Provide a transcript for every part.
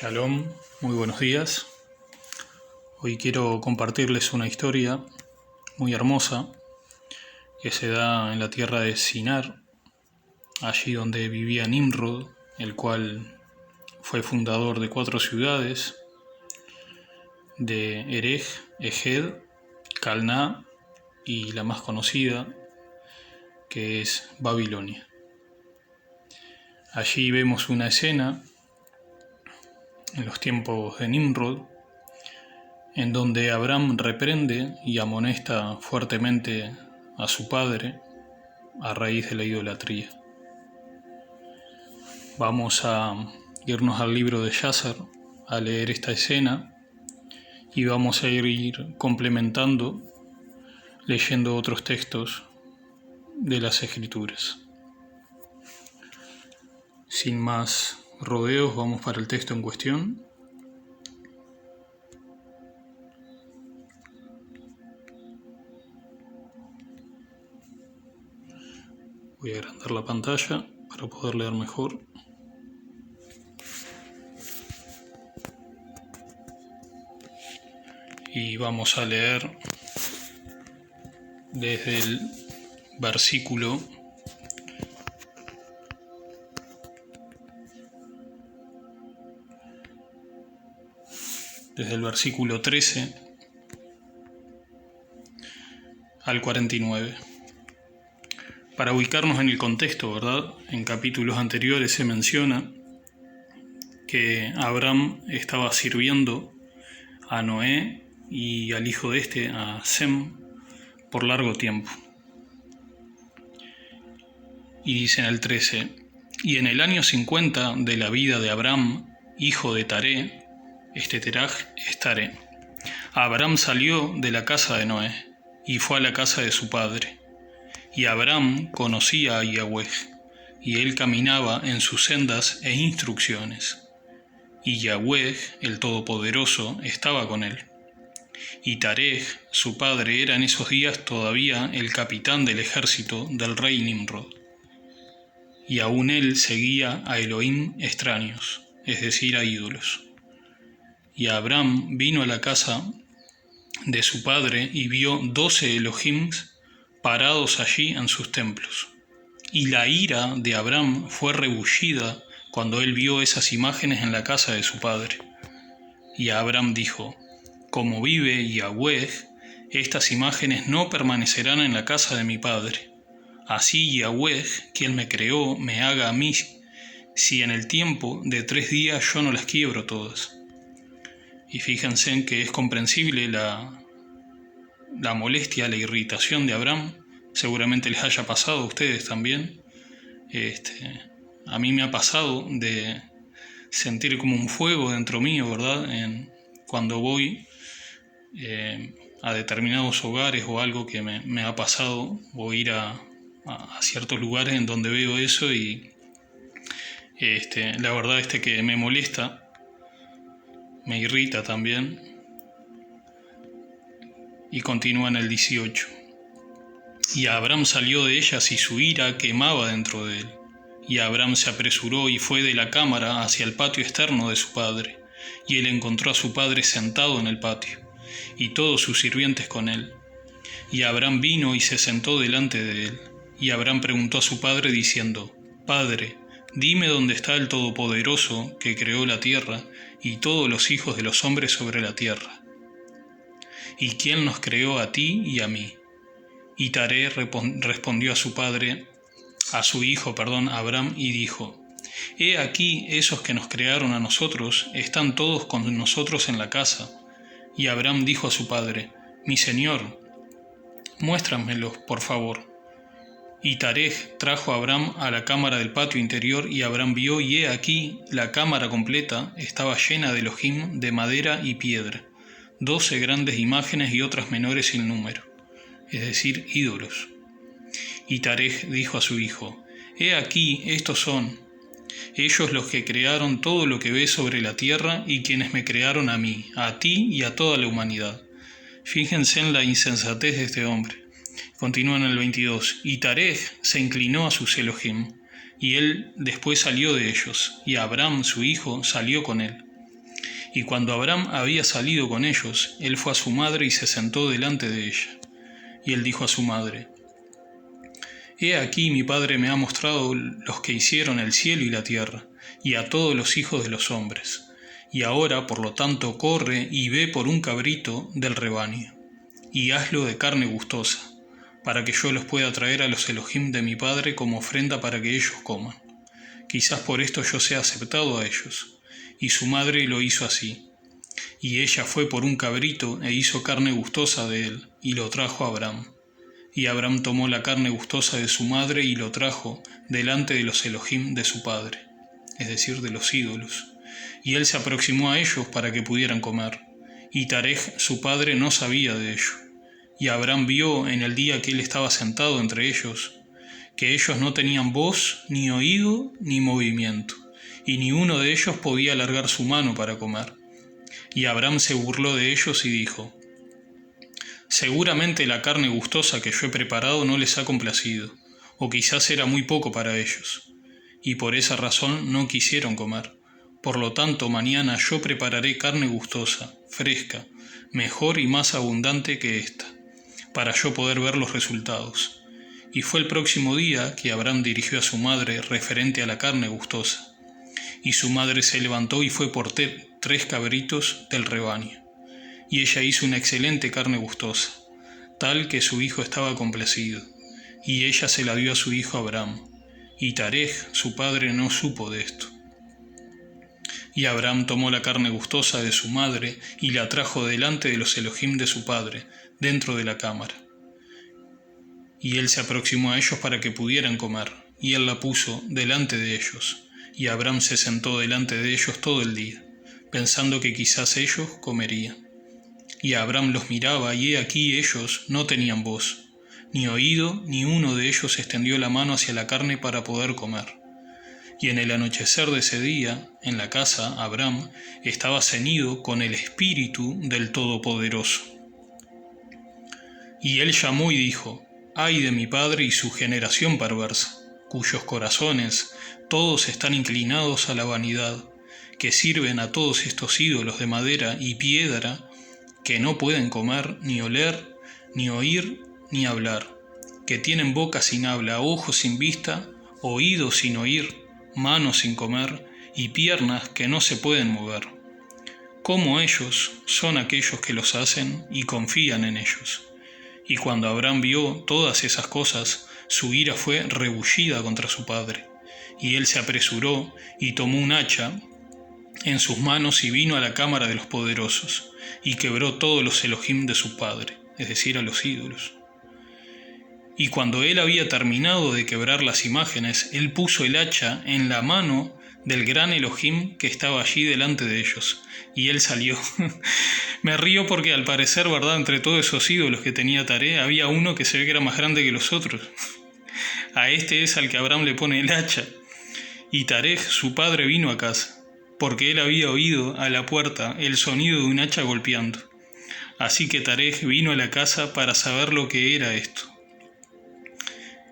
Shalom, muy buenos días. Hoy quiero compartirles una historia muy hermosa que se da en la tierra de Sinar, allí donde vivía Nimrod, el cual fue fundador de 4 ciudades, de Erej, Eged, Calná y la más conocida, que es Babilonia. Allí vemos una escena en los tiempos de Nimrod, en donde Abraham reprende y amonesta fuertemente a su padre a raíz de la idolatría. Vamos a irnos al libro de Yasser a leer esta escena y vamos a ir complementando leyendo otros textos de las Escrituras. Sin más rodeos, vamos para el texto en cuestión. Voy a agrandar la pantalla para poder leer mejor. Y vamos a leer desde el versículo 13 al 49. Para ubicarnos en el contexto, ¿verdad? En capítulos anteriores se menciona que Abraham estaba sirviendo a Noé y al hijo de este, a Sem, por largo tiempo. Y dice en el 13, y en el año 50 de la vida de Abraham, hijo de Taré, este Teraj es Taré, Abraham salió de la casa de Noé y fue a la casa de su padre. Y Abraham conocía a Yahweh, y él caminaba en sus sendas e instrucciones. Y Yahweh, el Todopoderoso, estaba con él. Y Tarej, su padre, era en esos días todavía el capitán del ejército del rey Nimrod. Y aún él seguía a Elohim extraños, es decir, a ídolos. Y Abraham vino a la casa de su padre y vio 12 Elohims parados allí en sus templos. Y la ira de Abraham fue rebullida cuando él vio esas imágenes en la casa de su padre. Y Abraham dijo, como vive Yahweh, estas imágenes no permanecerán en la casa de mi padre. Así Yahweh, quien me creó, me haga a mí, si en el tiempo de 3 días yo no las quiebro todas. Y fíjense en que es comprensible la molestia, la irritación de Abraham. Seguramente les haya pasado a ustedes también. A mí me ha pasado de sentir como un fuego dentro mío, ¿verdad? Cuando voy a determinados hogares o algo que me ha pasado, o ir a ciertos lugares en donde veo eso y la verdad que me molesta, me irrita también. Y continúa en el 18. Y Abraham salió de ellas y su ira quemaba dentro de él. Y Abraham se apresuró y fue de la cámara hacia el patio externo de su padre. Y él encontró a su padre sentado en el patio, y todos sus sirvientes con él. Y Abraham vino y se sentó delante de él. Y Abraham preguntó a su padre diciendo, Padre, dime dónde está el Todopoderoso que creó la tierra y todos los hijos de los hombres sobre la tierra. ¿Y quién nos creó a ti y a mí? Y Taré respondió a su hijo, Abraham, y dijo, He aquí esos que nos crearon a nosotros están todos con nosotros en la casa. Y Abraham dijo a su padre, Mi señor, muéstramelos, por favor. Y Taré trajo a Abraham a la cámara del patio interior, y Abraham vio, y he aquí la cámara completa estaba llena de Elohim de madera y piedra, 12 grandes imágenes y otras menores sin número, es decir, ídolos. Y Tarej dijo a su hijo, He aquí, estos son ellos los que crearon todo lo que ves sobre la tierra y quienes me crearon a mí, a ti y a toda la humanidad. Fíjense en la insensatez de este hombre. Continúa en el 22. Y Tarej se inclinó a sus Elohim, y él después salió de ellos, y Abraham, su hijo, salió con él. Y cuando Abram había salido con ellos, él fue a su madre y se sentó delante de ella. Y él dijo a su madre: He aquí mi padre me ha mostrado los que hicieron el cielo y la tierra, y a todos los hijos de los hombres. Y ahora, por lo tanto, corre y ve por un cabrito del rebaño, y hazlo de carne gustosa, para que yo los pueda traer a los Elohim de mi padre como ofrenda para que ellos coman. Quizás por esto yo sea aceptado a ellos. Y su madre lo hizo así. Y ella fue por un cabrito e hizo carne gustosa de él, y lo trajo a Abram. Y Abram tomó la carne gustosa de su madre y lo trajo delante de los Elohim de su padre, es decir, de los ídolos. Y él se aproximó a ellos para que pudieran comer. Y Tarej, su padre, no sabía de ello. Y Abram vio en el día que él estaba sentado entre ellos, que ellos no tenían voz, ni oído, ni movimiento, y ni uno de ellos podía alargar su mano para comer. Y Abram se burló de ellos y dijo: Seguramente la carne gustosa que yo he preparado no les ha complacido, o quizás era muy poco para ellos, y por esa razón no quisieron comer. Por lo tanto, mañana yo prepararé carne gustosa, fresca, mejor y más abundante que esta, para yo poder ver los resultados. Y fue el próximo día que Abram dirigió a su madre referente a la carne gustosa. Y su madre se levantó y fue por 3 cabritos del rebaño. Y ella hizo una excelente carne gustosa, tal que su hijo estaba complacido. Y ella se la dio a su hijo Abram. Y Tarej, su padre, no supo de esto. Y Abram tomó la carne gustosa de su madre y la trajo delante de los Elohim de su padre, dentro de la cámara. Y él se aproximó a ellos para que pudieran comer, y él la puso delante de ellos. Y Abram se sentó delante de ellos todo el día, pensando que quizás ellos comerían. Y Abram los miraba, y he aquí ellos no tenían voz, ni oído, ni uno de ellos extendió la mano hacia la carne para poder comer. Y en el anochecer de ese día, en la casa, Abram estaba ceñido con el espíritu del Todopoderoso. Y él llamó y dijo: Ay de mi padre y su generación perversa, cuyos corazones todos están inclinados a la vanidad, que sirven a todos estos ídolos de madera y piedra, que no pueden comer, ni oler, ni oír, ni hablar, que tienen boca sin habla, ojos sin vista, oídos sin oír, manos sin comer, y piernas que no se pueden mover. Como ellos son aquellos que los hacen y confían en ellos. Y cuando Abram vio todas esas cosas, su ira fue rebullida contra su padre. Y él se apresuró y tomó un hacha en sus manos y vino a la cámara de los poderosos, y quebró todos los Elohim de su padre, es decir, a los ídolos. Y cuando él había terminado de quebrar las imágenes, él puso el hacha en la mano del gran Elohim que estaba allí delante de ellos, y él salió. Me río porque al parecer, ¿verdad?, entre todos esos ídolos que tenía Tarej, había uno que se ve que era más grande que los otros. A este es al que Abram le pone el hacha. Y Tarej, su padre, vino a casa, porque él había oído a la puerta el sonido de un hacha golpeando. Así que Tarej vino a la casa para saber lo que era esto.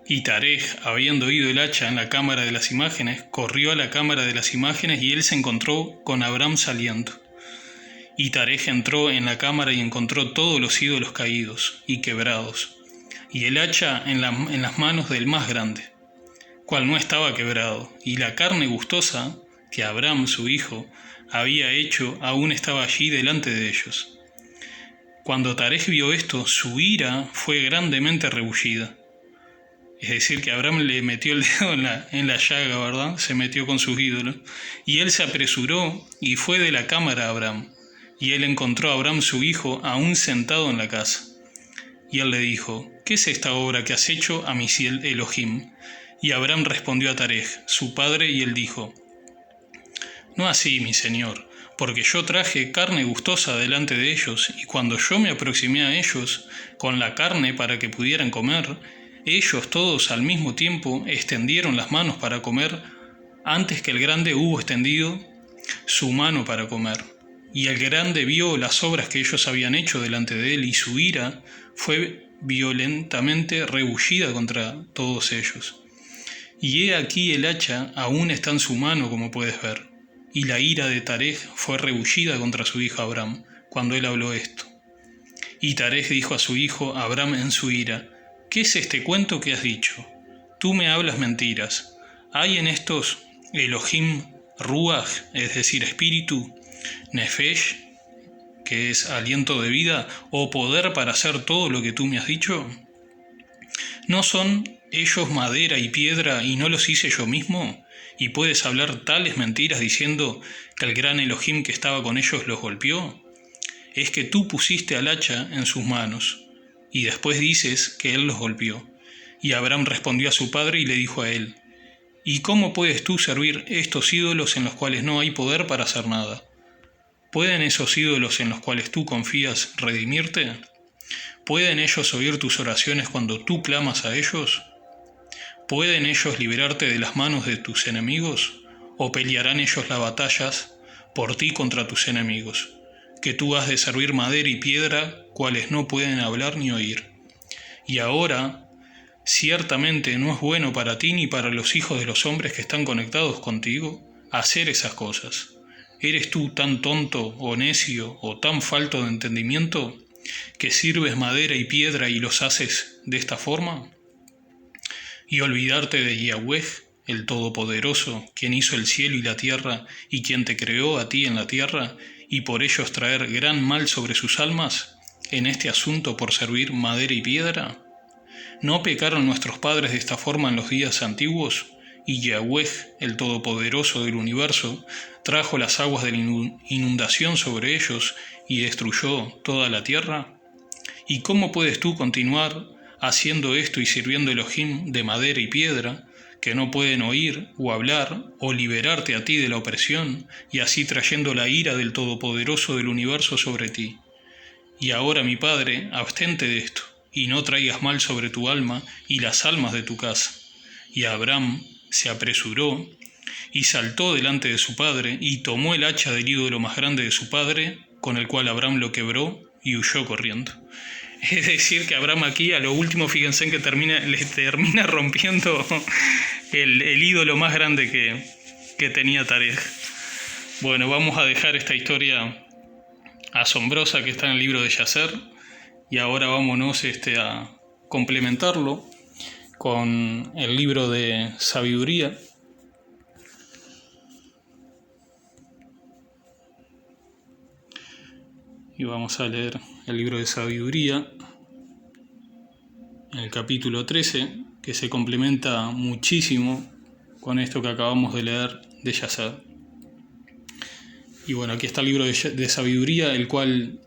Y Tarej, habiendo oído el hacha en la cámara de las imágenes, corrió a la cámara de las imágenes y él se encontró con Abram saliendo. Y Tarej entró en la cámara y encontró todos los ídolos caídos y quebrados, y el hacha en las manos del más grande, cual no estaba quebrado, y la carne gustosa que Abram, su hijo, había hecho aún estaba allí delante de ellos. Cuando Tarej vio esto, su ira fue grandemente rebullida. Es decir, que Abram le metió el dedo en la llaga, ¿verdad? Se metió con sus ídolos. Y él se apresuró y fue de la cámara a Abram. Y él encontró a Abram, su hijo, aún sentado en la casa. Y él le dijo: ¿Qué es esta obra que has hecho a mi Elohim? Y Abram respondió a Tarej, su padre, y él dijo: No así, mi señor, porque yo traje carne gustosa delante de ellos, y cuando yo me aproximé a ellos con la carne para que pudieran comer, ellos todos al mismo tiempo extendieron las manos para comer, antes que el grande hubo extendido su mano para comer. Y el grande vio las obras que ellos habían hecho delante de él, y su ira fue violentamente rebullida contra todos ellos. Y he aquí el hacha aún está en su mano, como puedes ver. y la ira de Taré fue rebullida contra su hijo Abram, cuando él habló esto. Y Taré dijo a su hijo Abram en su ira: ¿Qué es este cuento que has dicho? Tú me hablas mentiras. ¿Hay en estos Elohim Ruach, es decir, espíritu, Nefesh, que es aliento de vida, o poder para hacer todo lo que tú me has dicho? ¿No son ellos madera y piedra y no los hice yo mismo? ¿Y puedes hablar tales mentiras diciendo que el gran Elohim que estaba con ellos los golpeó? Es que tú pusiste al hacha en sus manos, y después dices que él los golpeó. Y Abram respondió a su padre y le dijo a él: ¿Y cómo puedes tú servir estos ídolos en los cuales no hay poder para hacer nada? ¿Pueden esos ídolos en los cuales tú confías redimirte? ¿Pueden ellos oír tus oraciones cuando tú clamas a ellos? ¿Pueden ellos liberarte de las manos de tus enemigos? ¿O pelearán ellos las batallas por ti contra tus enemigos? Que tú has de servir madera y piedra, cuales no pueden hablar ni oír. Y ahora, ciertamente no es bueno para ti ni para los hijos de los hombres que están conectados contigo hacer esas cosas. ¿Eres tú tan tonto o necio o tan falto de entendimiento que sirves madera y piedra y los haces de esta forma? Y olvidarte de Yahweh, el Todopoderoso, quien hizo el cielo y la tierra y quien te creó a ti en la tierra, y por ellos traer gran mal sobre sus almas en este asunto por servir madera y piedra. ¿No pecaron nuestros padres de esta forma en los días antiguos? Y Yahweh, el Todopoderoso del universo, trajo las aguas de la inundación sobre ellos y destruyó toda la tierra. ¿Y cómo puedes tú continuar haciendo esto y sirviendo Elohim de madera y piedra, que no pueden oír o hablar o liberarte a ti de la opresión, y así trayendo la ira del Todopoderoso del universo sobre ti? Y ahora, mi padre, abstente de esto, y no traigas mal sobre tu alma y las almas de tu casa. Y Abram se apresuró y saltó delante de su padre, y tomó el hacha del ídolo más grande de su padre, con el cual Abram lo quebró, y huyó corriendo. Es decir, que Abram aquí, a lo último, fíjense en que le termina rompiendo el ídolo más grande que tenía Taré. Bueno, vamos a dejar esta historia asombrosa que está en el libro de Yacer, y ahora vámonos a complementarlo con el libro de Sabiduría. Y vamos a leer el libro de Sabiduría, en el capítulo 13, que se complementa muchísimo con esto que acabamos de leer de Yacer. Y bueno, aquí está el libro de Sabiduría, el cual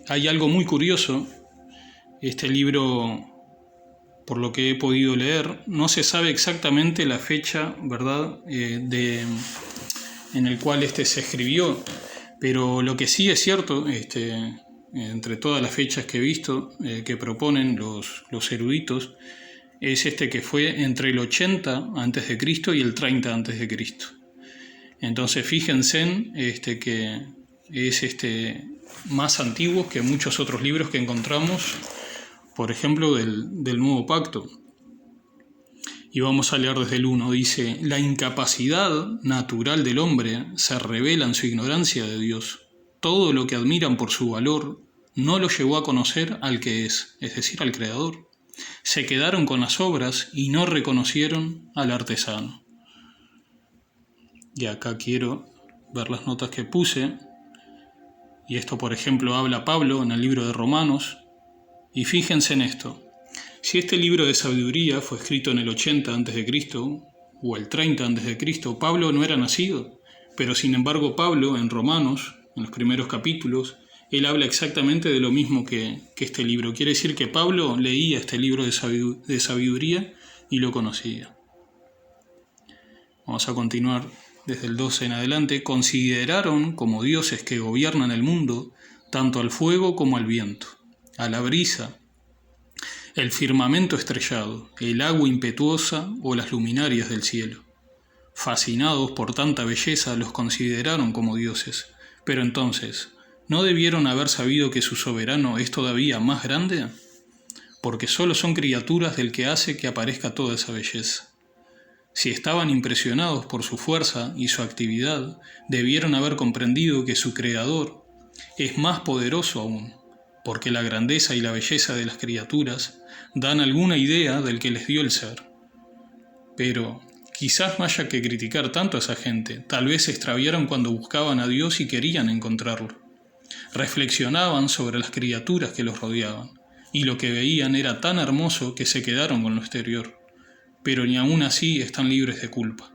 hay algo muy curioso. Este libro, por lo que he podido leer, no se sabe exactamente la fecha, ¿verdad?, en el cual se escribió, pero lo que sí es cierto, entre todas las fechas que he visto que proponen los eruditos, es que fue entre el 80 a.C. y el 30 a.C. Entonces fíjense que es más antiguo que muchos otros libros que encontramos, por ejemplo, del Nuevo Pacto. Y vamos a leer desde el 1. Dice: la incapacidad natural del hombre se revela en su ignorancia de Dios. Todo lo que admiran por su valor no lo llevó a conocer al que es decir, al Creador. Se quedaron con las obras y no reconocieron al artesano. Y acá quiero ver las notas que puse. Y esto, por ejemplo, habla Pablo en el libro de Romanos. Y fíjense en esto. Si este libro de sabiduría fue escrito en el 80 a.C. o el 30 a.C., Pablo no era nacido. Pero sin embargo Pablo en Romanos, en los primeros capítulos, él habla exactamente de lo mismo que este libro. Quiere decir que Pablo leía este libro de sabiduría y lo conocía. Vamos a continuar desde el 12 en adelante. Consideraron como dioses que gobiernan el mundo, tanto al fuego como al viento, a la brisa, el firmamento estrellado, el agua impetuosa o las luminarias del cielo. Fascinados por tanta belleza, los consideraron como dioses. Pero entonces, ¿no debieron haber sabido que su soberano es todavía más grande? Porque solo son criaturas del que hace que aparezca toda esa belleza. Si estaban impresionados por su fuerza y su actividad, debieron haber comprendido que su Creador es más poderoso aún, porque la grandeza y la belleza de las criaturas dan alguna idea del que les dio el ser. Pero quizás no haya que criticar tanto a esa gente, tal vez se extraviaron cuando buscaban a Dios y querían encontrarlo. Reflexionaban sobre las criaturas que los rodeaban, y lo que veían era tan hermoso que se quedaron con lo exterior. Pero ni aún así están libres de culpa.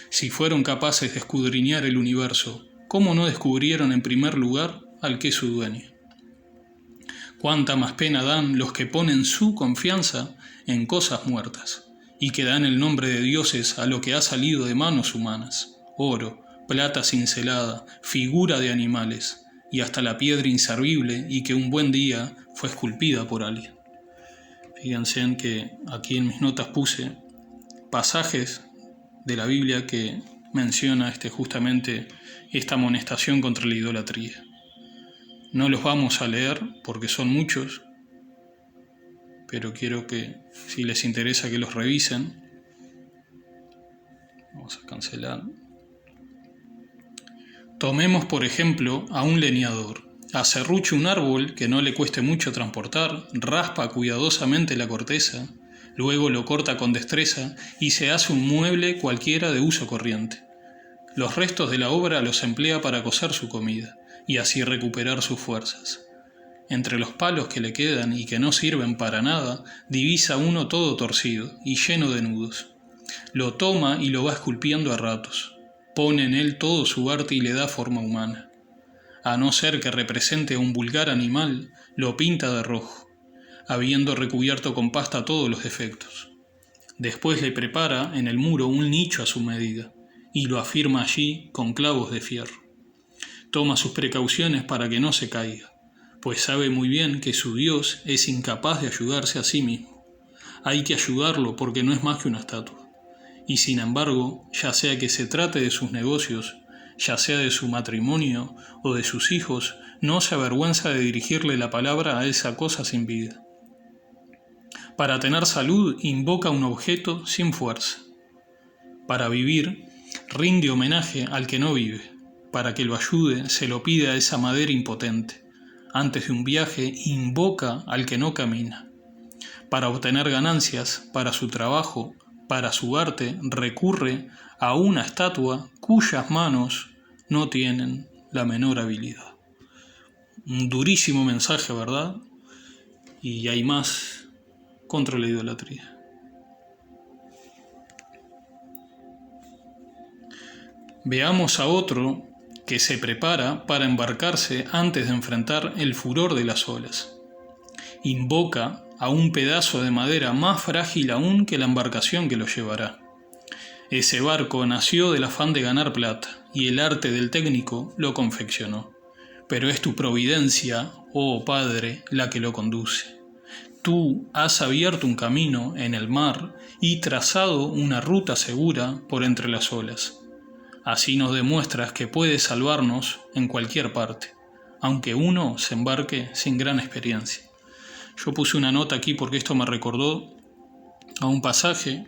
Si fueron capaces de escudriñar el universo, ¿cómo no descubrieron en primer lugar al que es su dueño? Cuánta más pena dan los que ponen su confianza en cosas muertas, y que dan el nombre de dioses a lo que ha salido de manos humanas: oro, plata cincelada, figura de animales, y hasta la piedra inservible y que un buen día fue esculpida por alguien. Fíjense en que aquí en mis notas puse pasajes de la Biblia que menciona justamente esta amonestación contra la idolatría. No los vamos a leer porque son muchos, pero quiero que, si les interesa, que los revisen. Vamos a cancelar. Tomemos por ejemplo a un leñador. Aserrucha un árbol que no le cueste mucho transportar, raspa cuidadosamente la corteza, luego lo corta con destreza y se hace un mueble cualquiera de uso corriente. Los restos de la obra los emplea para cocer su comida y así recuperar sus fuerzas. Entre los palos que le quedan y que no sirven para nada, divisa uno todo torcido y lleno de nudos. Lo toma y lo va esculpiendo a ratos. Pone en él todo su arte y le da forma humana. A no ser que represente a un vulgar animal, lo pinta de rojo, habiendo recubierto con pasta todos los defectos. Después le prepara en el muro un nicho a su medida, y lo afirma allí con clavos de fierro. Toma sus precauciones para que no se caiga, pues sabe muy bien que su Dios es incapaz de ayudarse a sí mismo. Hay que ayudarlo porque no es más que una estatua. Y sin embargo, ya sea que se trate de sus negocios, ya sea de su matrimonio o de sus hijos, no se avergüenza de dirigirle la palabra a esa cosa sin vida. Para tener salud, invoca un objeto sin fuerza. Para vivir, rinde homenaje al que no vive. Para que lo ayude, se lo pide a esa madera impotente. Antes de un viaje, invoca al que no camina. Para obtener ganancias, para su trabajo, para su arte, recurre a una estatua cuyas manos no tienen la menor habilidad. Un durísimo mensaje, ¿verdad? Y hay más contra la idolatría. Veamos a otro que se prepara para embarcarse antes de enfrentar el furor de las olas. Invoca a un pedazo de madera más frágil aún que la embarcación que lo llevará. Ese barco nació del afán de ganar plata, y el arte del técnico lo confeccionó. Pero es tu providencia, oh Padre, la que lo conduce. Tú has abierto un camino en el mar y trazado una ruta segura por entre las olas. Así nos demuestras que puedes salvarnos en cualquier parte, aunque uno se embarque sin gran experiencia. Yo puse una nota aquí porque esto me recordó a un pasaje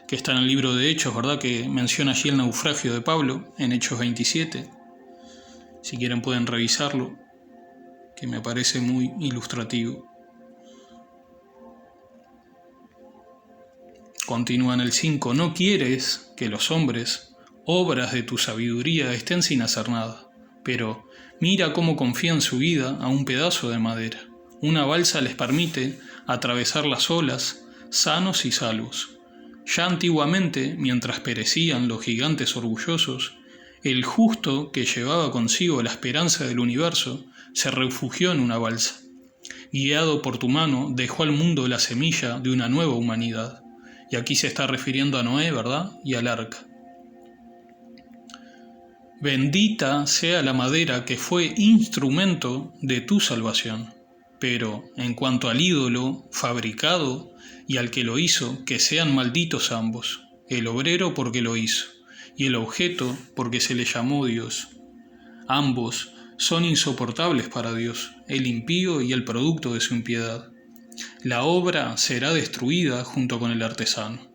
que está en el libro de Hechos, ¿verdad? Que menciona allí el naufragio de Pablo en Hechos 27. Si quieren pueden revisarlo, que me parece muy ilustrativo. Continúa en el 5. No quieres que los hombres, obras de tu sabiduría, estén sin hacer nada, pero mira cómo confían su vida a un pedazo de madera. Una balsa les permite atravesar las olas sanos y salvos. Ya antiguamente, mientras perecían los gigantes orgullosos, el justo que llevaba consigo la esperanza del universo se refugió en una balsa. Guiado por tu mano, dejó al mundo la semilla de una nueva humanidad. Y aquí se está refiriendo a Noé, ¿verdad? Y al arca. Bendita sea la madera que fue instrumento de tu salvación. Pero en cuanto al ídolo fabricado y al que lo hizo, que sean malditos ambos, el obrero porque lo hizo, y el objeto porque se le llamó Dios. Ambos son insoportables para Dios, el impío y el producto de su impiedad. La obra será destruida junto con el artesano.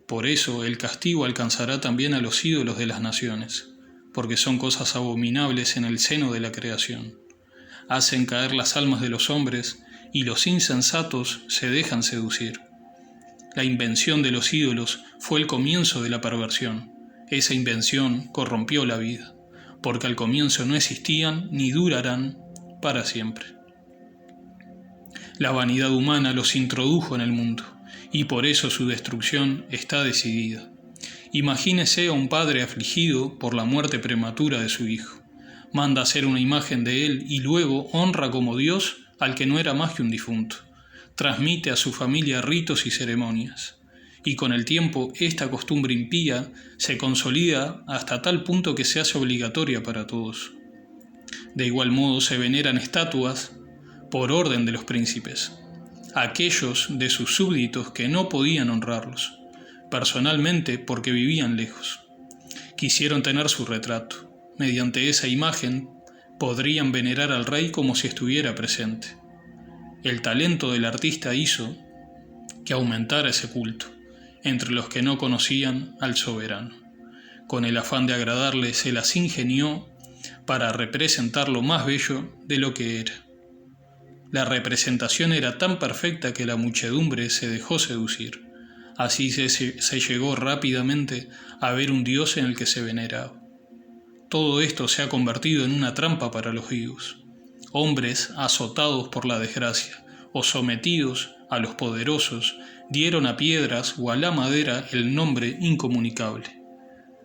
Por eso el castigo alcanzará también a los ídolos de las naciones, porque son cosas abominables en el seno de la creación. Hacen caer las almas de los hombres, y los insensatos se dejan seducir. La invención de los ídolos fue el comienzo de la perversión. Esa invención corrompió la vida, porque al comienzo no existían ni durarán para siempre. La vanidad humana los introdujo en el mundo, y por eso su destrucción está decidida. Imagínese a un padre afligido por la muerte prematura de su hijo. Manda hacer una imagen de él y luego honra como Dios al que no era más que un difunto. Transmite a su familia ritos y ceremonias. Y con el tiempo esta costumbre impía se consolida hasta tal punto que se hace obligatoria para todos. De igual modo se veneran estatuas por orden de los príncipes, aquellos de sus súbditos que no podían honrarlos, personalmente porque vivían lejos. Quisieron tener su retrato. Mediante esa imagen podrían venerar al rey como si estuviera presente. El talento del artista hizo que aumentara ese culto entre los que no conocían al soberano. Con el afán de agradarle se las ingenió para representar lo más bello de lo que era. La representación era tan perfecta que la muchedumbre se dejó seducir. Así se llegó rápidamente a ver un Dios en el que se veneraba. Todo esto se ha convertido en una trampa para los vivos. Hombres azotados por la desgracia o sometidos a los poderosos dieron a piedras o a la madera el nombre incomunicable.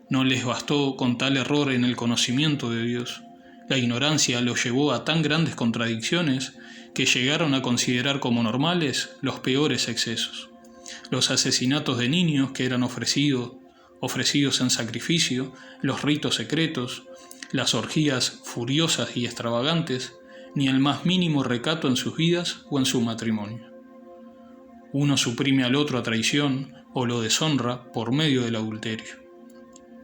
No les bastó con tal error en el conocimiento de Dios. La ignorancia los llevó a tan grandes contradicciones que llegaron a considerar como normales los peores excesos. Los asesinatos de niños que eran ofrecidos en sacrificio, los ritos secretos, las orgías furiosas y extravagantes, ni el más mínimo recato en sus vidas o en su matrimonio. Uno suprime al otro a traición o lo deshonra por medio del adulterio.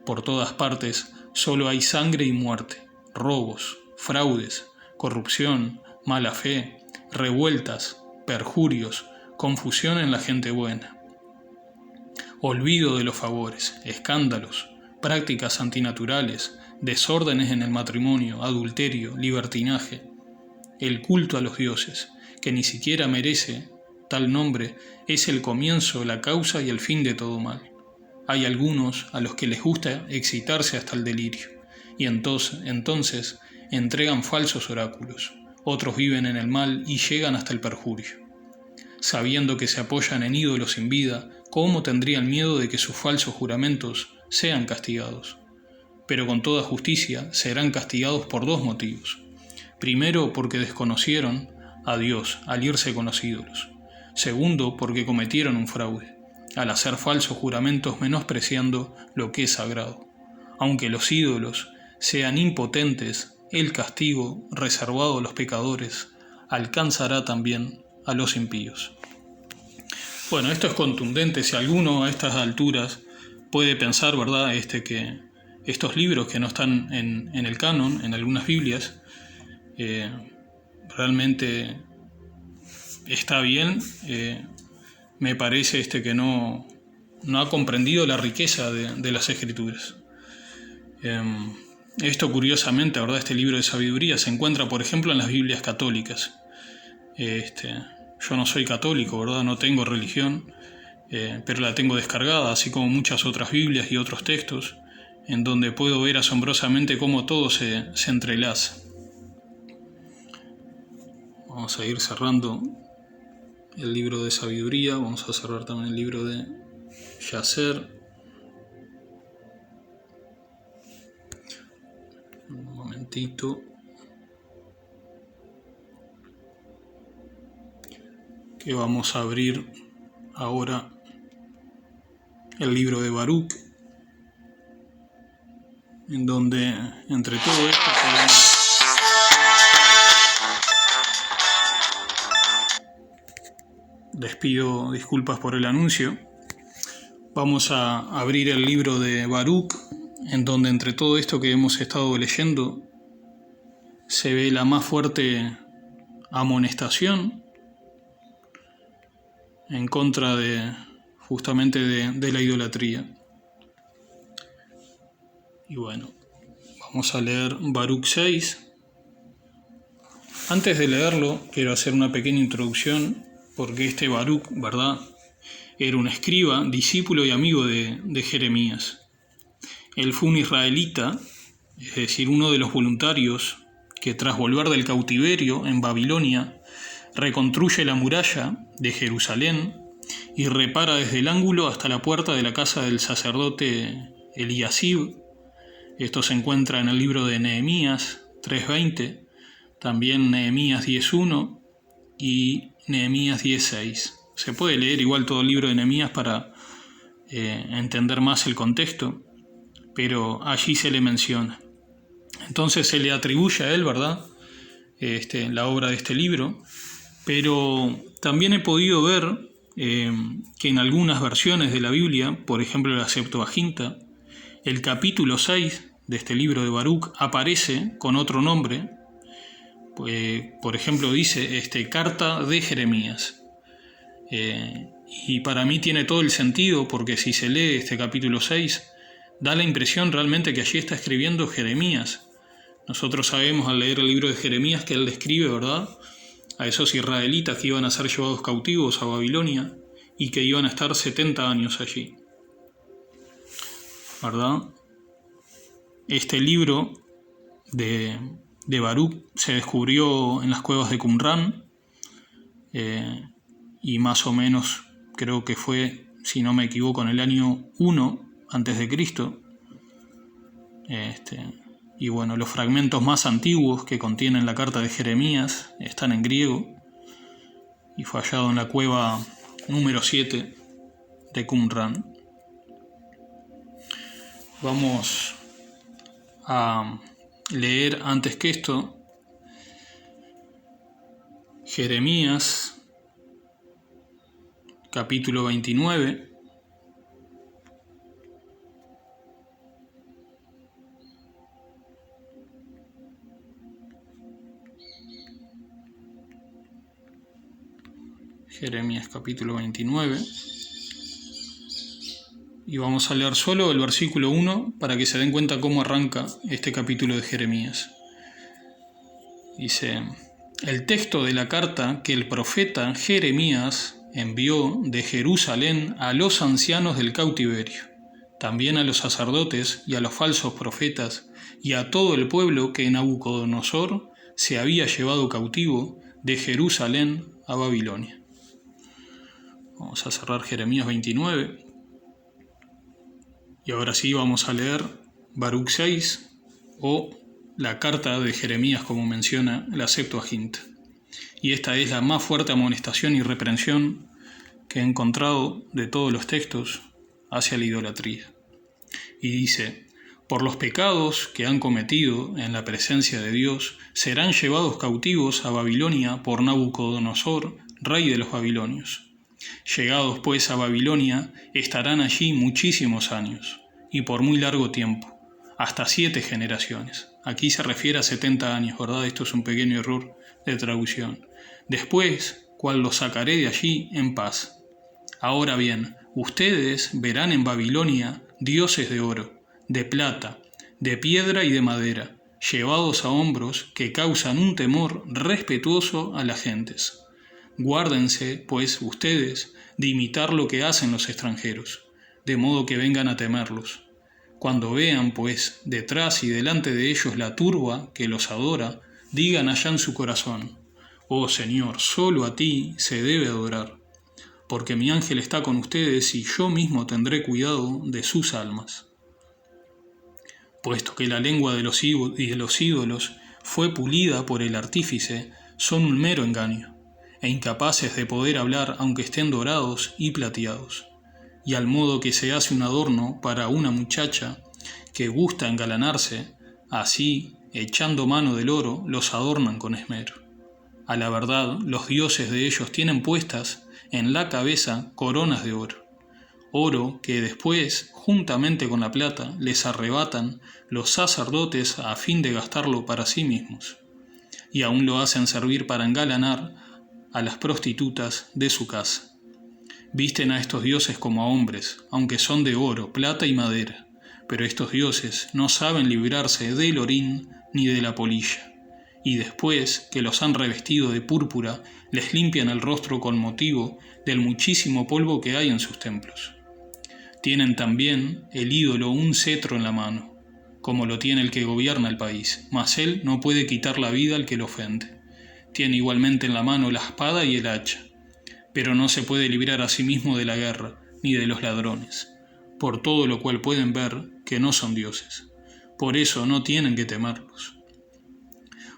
Por todas partes solo hay sangre y muerte, robos, fraudes, corrupción, mala fe, revueltas, perjurios, confusión en la gente buena. Olvido de los favores, escándalos, prácticas antinaturales, desórdenes en el matrimonio, adulterio, libertinaje. El culto a los dioses, que ni siquiera merece tal nombre, es el comienzo, la causa y el fin de todo mal. Hay algunos a los que les gusta excitarse hasta el delirio, y entonces entregan falsos oráculos. Otros viven en el mal y llegan hasta el perjurio. Sabiendo que se apoyan en ídolos sin vida, ¿cómo tendrían miedo de que sus falsos juramentos sean castigados? Pero con toda justicia serán castigados por dos motivos. Primero, porque desconocieron a Dios al irse con los ídolos. Segundo, porque cometieron un fraude, al hacer falsos juramentos menospreciando lo que es sagrado. Aunque los ídolos sean impotentes, el castigo reservado a los pecadores alcanzará también a los impíos. Bueno, esto es contundente. Si alguno a estas alturas puede pensar, ¿verdad?, que estos libros que no están en el canon, en algunas Biblias, realmente está bien, me parece que no ha comprendido la riqueza de las Escrituras. Esto curiosamente, ¿verdad?, este libro de sabiduría se encuentra, por ejemplo, en las Biblias católicas. Yo no soy católico, ¿verdad?, no tengo religión, pero la tengo descargada, así como muchas otras Biblias y otros textos, en donde puedo ver asombrosamente cómo todo se entrelaza. Vamos a ir cerrando el libro de sabiduría, vamos a cerrar también el libro de Yacer. Un momentito. Que vamos a abrir ahora el libro de Baruc, en donde entre todo esto podemos... Les pido disculpas por el anuncio. Vamos a abrir el libro de Baruc, en donde entre todo esto que hemos estado leyendo se ve la más fuerte amonestación en contra de justamente de la idolatría. Y bueno, vamos a leer Baruch 6. Antes de leerlo, quiero hacer una pequeña introducción, porque este Baruch, ¿verdad?, era un escriba, discípulo y amigo de Jeremías. Él fue un israelita, es decir, uno de los voluntarios que tras volver del cautiverio en Babilonia, reconstruye la muralla de Jerusalén y repara desde el ángulo hasta la puerta de la casa del sacerdote Eliasib. Esto se encuentra en el libro de Nehemías 3:20, también Nehemías 10:1 y Nehemías 10:6. Se puede leer igual todo el libro de Nehemías para entender más el contexto, pero allí se le menciona. Entonces se le atribuye a él, ¿verdad?, la obra de este libro, pero también he podido ver que en algunas versiones de la Biblia, por ejemplo la Septuaginta, el capítulo 6 de este libro de Baruch aparece con otro nombre. Por ejemplo dice carta de Jeremías. Y para mí tiene todo el sentido, porque si se lee este capítulo 6, da la impresión realmente que allí está escribiendo Jeremías. Nosotros sabemos al leer el libro de Jeremías que él describe, ¿verdad?, a esos israelitas que iban a ser llevados cautivos a Babilonia y que iban a estar 70 años allí, ¿verdad? Este libro de Baruch se descubrió en las cuevas de Qumran, y más o menos creo que fue, si no me equivoco, en el año 1 antes de Cristo. Y bueno, los fragmentos más antiguos que contienen la carta de Jeremías están en griego y fue hallado en la cueva número 7 de Qumran. Vamos a leer antes que esto Jeremías capítulo 29. Jeremías capítulo 29. Y vamos a leer solo el versículo 1 para que se den cuenta cómo arranca este capítulo de Jeremías. Dice: el texto de la carta que el profeta Jeremías envió de Jerusalén a los ancianos del cautiverio, también a los sacerdotes y a los falsos profetas, y a todo el pueblo que Nabucodonosor se había llevado cautivo de Jerusalén a Babilonia. Vamos a cerrar Jeremías 29. Y ahora sí vamos a leer Baruch 6, o la carta de Jeremías, como menciona la Septuaginta. Y esta es la más fuerte amonestación y reprensión que he encontrado de todos los textos hacia la idolatría. Y dice: por los pecados que han cometido en la presencia de Dios, serán llevados cautivos a Babilonia por Nabucodonosor, rey de los babilonios. Llegados pues a Babilonia, estarán allí muchísimos años, y por muy largo tiempo, hasta 7 generaciones. Aquí se refiere a 70 años, ¿verdad? Esto es un pequeño error de traducción. Después, cual los sacaré de allí en paz. Ahora bien, ustedes verán en Babilonia dioses de oro, de plata, de piedra y de madera, llevados a hombros que causan un temor respetuoso a las gentes. Guárdense, pues, ustedes, de imitar lo que hacen los extranjeros, de modo que vengan a temerlos. Cuando vean, pues, detrás y delante de ellos la turba que los adora, digan allá en su corazón: oh Señor, solo a ti se debe adorar, porque mi ángel está con ustedes y yo mismo tendré cuidado de sus almas. Puesto que la lengua de los ídolos fue pulida por el artífice, son un mero engaño, e incapaces de poder hablar aunque estén dorados y plateados. Y al modo que se hace un adorno para una muchacha que gusta engalanarse, así, echando mano del oro, los adornan con esmero. A la verdad, los dioses de ellos tienen puestas en la cabeza coronas de oro, oro que después, juntamente con la plata, les arrebatan los sacerdotes a fin de gastarlo para sí mismos, y aún lo hacen servir para engalanar a las prostitutas de su casa. Visten a estos dioses como a hombres, aunque son de oro, plata y madera. Pero estos dioses no saben librarse del orín ni de la polilla. Y después que los han revestido de púrpura, les limpian el rostro con motivo del muchísimo polvo que hay en sus templos. Tienen también el ídolo un cetro en la mano, como lo tiene el que gobierna el país, mas él no puede quitar la vida al que lo ofende. Tiene igualmente en la mano la espada y el hacha, pero no se puede librar a sí mismo de la guerra, ni de los ladrones, por todo lo cual pueden ver que no son dioses. Por eso no tienen que temerlos.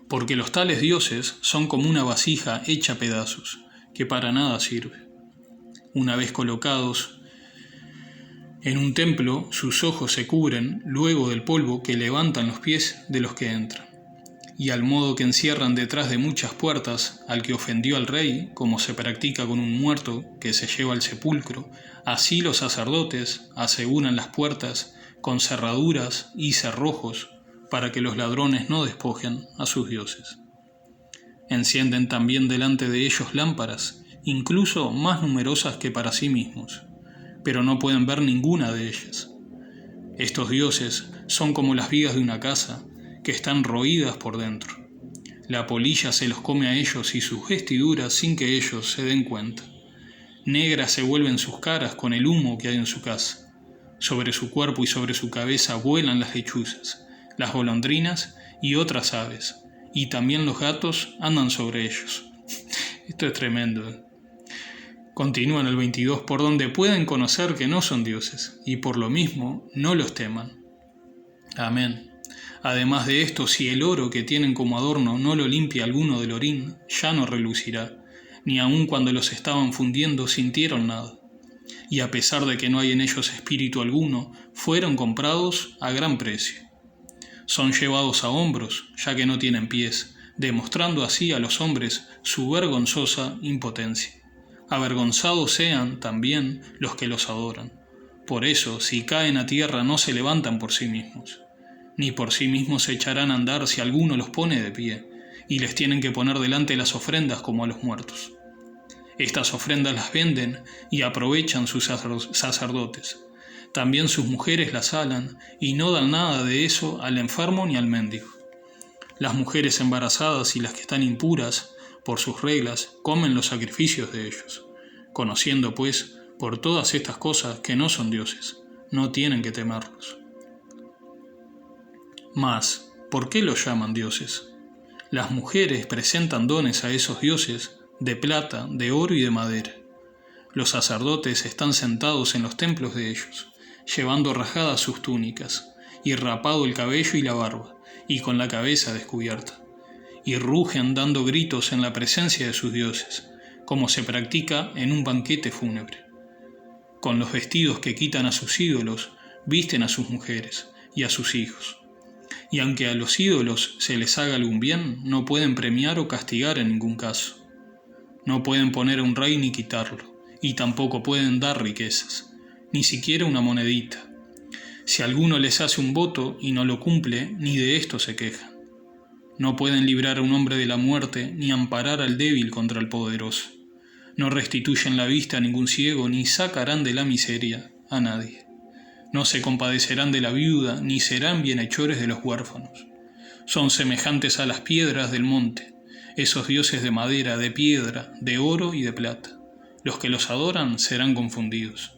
Porque los tales dioses son como una vasija hecha a pedazos, que para nada sirve. Una vez colocados en un templo, sus ojos se cubren luego del polvo que levantan los pies de los que entran. Y al modo que encierran detrás de muchas puertas al que ofendió al rey, como se practica con un muerto que se lleva al sepulcro, así los sacerdotes aseguran las puertas con cerraduras y cerrojos para que los ladrones no despojen a sus dioses. Encienden también delante de ellos lámparas, incluso más numerosas que para sí mismos, pero no pueden ver ninguna de ellas. Estos dioses son como las vigas de una casa, que están roídas por dentro. La polilla se los come a ellos y sus vestiduras sin que ellos se den cuenta. Negras se vuelven sus caras con el humo que hay en su casa. Sobre su cuerpo y sobre su cabeza vuelan las lechuzas, las golondrinas y otras aves, y también los gatos andan sobre ellos. Esto es tremendo. Continúa en el 22, por donde pueden conocer que no son dioses, y por lo mismo no los teman. Amén. Además de esto, si el oro que tienen como adorno no lo limpia alguno del orín, ya no relucirá, ni aun cuando los estaban fundiendo sintieron nada. Y a pesar de que no hay en ellos espíritu alguno, fueron comprados a gran precio. Son llevados a hombros, ya que no tienen pies, demostrando así a los hombres su vergonzosa impotencia. Avergonzados sean también los que los adoran. Por eso, si caen a tierra, no se levantan por sí mismos. Ni por sí mismos se echarán a andar si alguno los pone de pie, y les tienen que poner delante las ofrendas como a los muertos. Estas ofrendas las venden y aprovechan sus sacerdotes. También sus mujeres las salan y no dan nada de eso al enfermo ni al mendigo. Las mujeres embarazadas y las que están impuras por sus reglas comen los sacrificios de ellos. Conociendo, pues, por todas estas cosas que no son dioses, no tienen que temerlos. Mas, ¿por qué los llaman dioses? Las mujeres presentan dones a esos dioses de plata, de oro y de madera. Los sacerdotes están sentados en los templos de ellos, llevando rajadas sus túnicas, y rapado el cabello y la barba, y con la cabeza descubierta. Y rugen dando gritos en la presencia de sus dioses, como se practica en un banquete fúnebre. Con los vestidos que quitan a sus ídolos, visten a sus mujeres y a sus hijos. Y aunque a los ídolos se les haga algún bien, no pueden premiar o castigar en ningún caso. No pueden poner a un rey ni quitarlo, y tampoco pueden dar riquezas, ni siquiera una monedita. Si alguno les hace un voto y no lo cumple, ni de esto se quejan. No pueden librar a un hombre de la muerte, ni amparar al débil contra el poderoso. No restituyen la vista a ningún ciego, ni sacarán de la miseria a nadie. No se compadecerán de la viuda, ni serán bienhechores de los huérfanos. Son semejantes a las piedras del monte, esos dioses de madera, de piedra, de oro y de plata. Los que los adoran serán confundidos.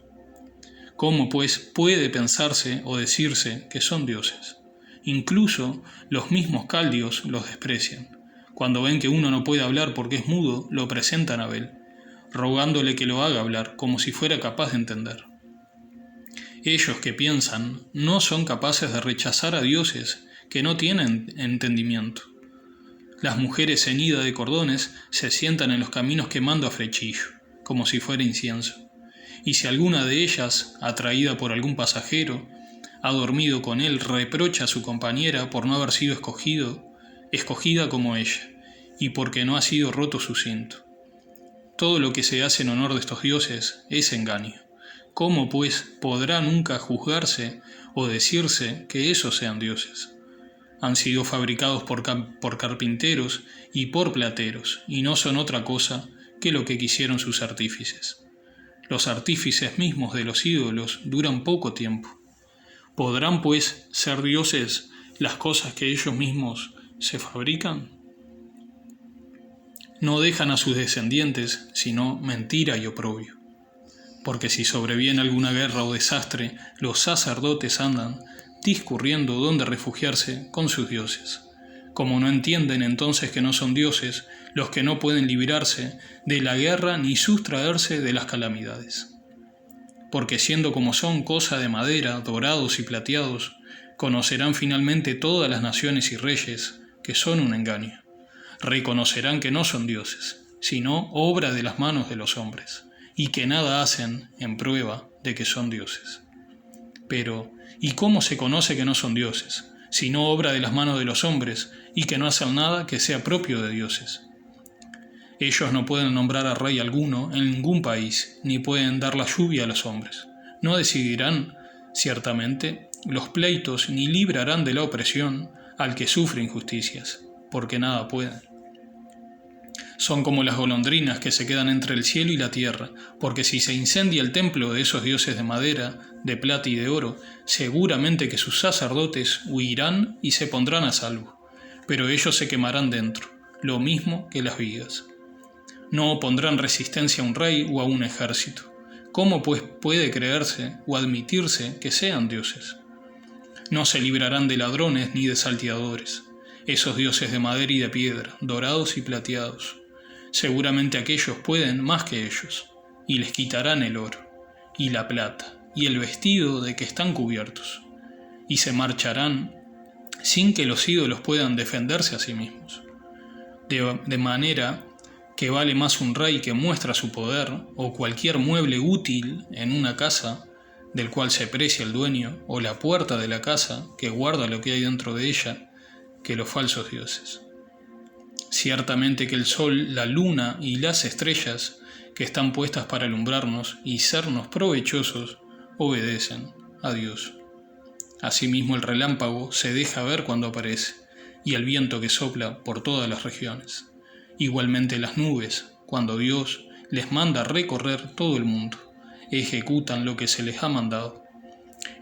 ¿Cómo, pues, puede pensarse o decirse que son dioses? Incluso los mismos caldios los desprecian. Cuando ven que uno no puede hablar porque es mudo, lo presentan a Bel, rogándole que lo haga hablar, como si fuera capaz de entender. Ellos que piensan no son capaces de rechazar a dioses que no tienen entendimiento. Las mujeres ceñidas de cordones se sientan en los caminos quemando a flechillo, como si fuera incienso. Y si alguna de ellas, atraída por algún pasajero, ha dormido con él, reprocha a su compañera por no haber sido escogida como ella, y porque no ha sido roto su cinto. Todo lo que se hace en honor de estos dioses es engaño. ¿Cómo, pues, podrá nunca juzgarse o decirse que esos sean dioses? Han sido fabricados por carpinteros y por plateros, y no son otra cosa que lo que quisieron sus artífices. Los artífices mismos de los ídolos duran poco tiempo. ¿Podrán, pues, ser dioses las cosas que ellos mismos se fabrican? No dejan a sus descendientes sino mentira y oprobio. Porque si sobreviene alguna guerra o desastre, los sacerdotes andan discurriendo dónde refugiarse con sus dioses. Como no entienden entonces que no son dioses los que no pueden librarse de la guerra ni sustraerse de las calamidades. Porque siendo como son cosa de madera, dorados y plateados, conocerán finalmente todas las naciones y reyes que son un engaño. Reconocerán que no son dioses, sino obra de las manos de los hombres, y que nada hacen en prueba de que son dioses. Pero, ¿y cómo se conoce que no son dioses, sino obra de las manos de los hombres, y que no hacen nada que sea propio de dioses? Ellos no pueden nombrar a rey alguno en ningún país, ni pueden dar la lluvia a los hombres. No decidirán, ciertamente, los pleitos, ni librarán de la opresión al que sufre injusticias, porque nada pueden. Son como las golondrinas que se quedan entre el cielo y la tierra, porque si se incendia el templo de esos dioses de madera, de plata y de oro, seguramente que sus sacerdotes huirán y se pondrán a salvo, pero ellos se quemarán dentro, lo mismo que las vigas. No opondrán resistencia a un rey o a un ejército. ¿Cómo pues puede creerse o admitirse que sean dioses? No se librarán de ladrones ni de salteadores, esos dioses de madera y de piedra, dorados y plateados. Seguramente aquellos pueden más que ellos, y les quitarán el oro, y la plata, y el vestido de que están cubiertos, y se marcharán sin que los ídolos puedan defenderse a sí mismos. De manera que vale más un rey que muestra su poder, o cualquier mueble útil en una casa, del cual se precia el dueño, o la puerta de la casa, que guarda lo que hay dentro de ella, que los falsos dioses. Ciertamente que el sol, la luna y las estrellas, que están puestas para alumbrarnos y sernos provechosos, obedecen a Dios. Asimismo el relámpago se deja ver cuando aparece, y el viento que sopla por todas las regiones. Igualmente las nubes, cuando Dios les manda recorrer todo el mundo, ejecutan lo que se les ha mandado.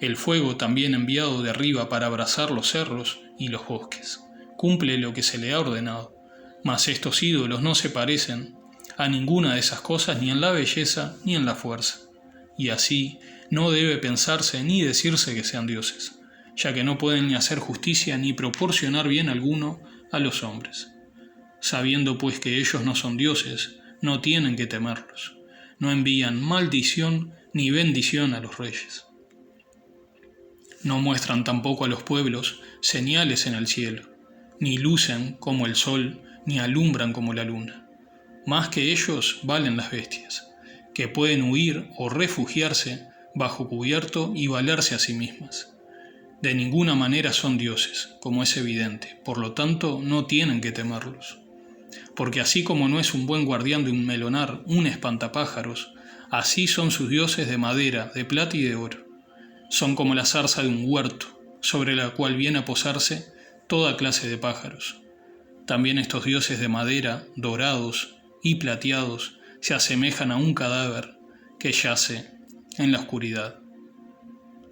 El fuego también enviado de arriba para abrasar los cerros y los bosques, cumple lo que se le ha ordenado. Mas estos ídolos no se parecen a ninguna de esas cosas ni en la belleza ni en la fuerza. Y así no debe pensarse ni decirse que sean dioses, ya que no pueden ni hacer justicia ni proporcionar bien alguno a los hombres. Sabiendo pues que ellos no son dioses, no tienen que temerlos. No envían maldición ni bendición a los reyes. No muestran tampoco a los pueblos señales en el cielo, ni lucen como el sol, ni alumbran como la luna. Más que ellos valen las bestias, que pueden huir o refugiarse bajo cubierto y valerse a sí mismas. De ninguna manera son dioses, como es evidente, por lo tanto no tienen que temerlos. Porque así como no es un buen guardián de un melonar un espantapájaros, así son sus dioses de madera, de plata y de oro. Son como la zarza de un huerto, sobre la cual viene a posarse toda clase de pájaros. También estos dioses de madera, dorados y plateados, se asemejan a un cadáver que yace en la oscuridad.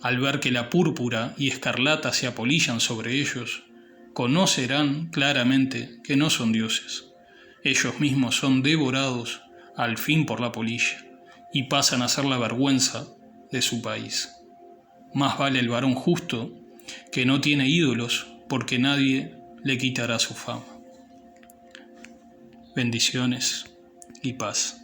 Al ver que la púrpura y escarlata se apolillan sobre ellos, conocerán claramente que no son dioses. Ellos mismos son devorados al fin por la polilla y pasan a ser la vergüenza de su país. Más vale el varón justo que no tiene ídolos, porque nadie le quitará su fama. Bendiciones y paz.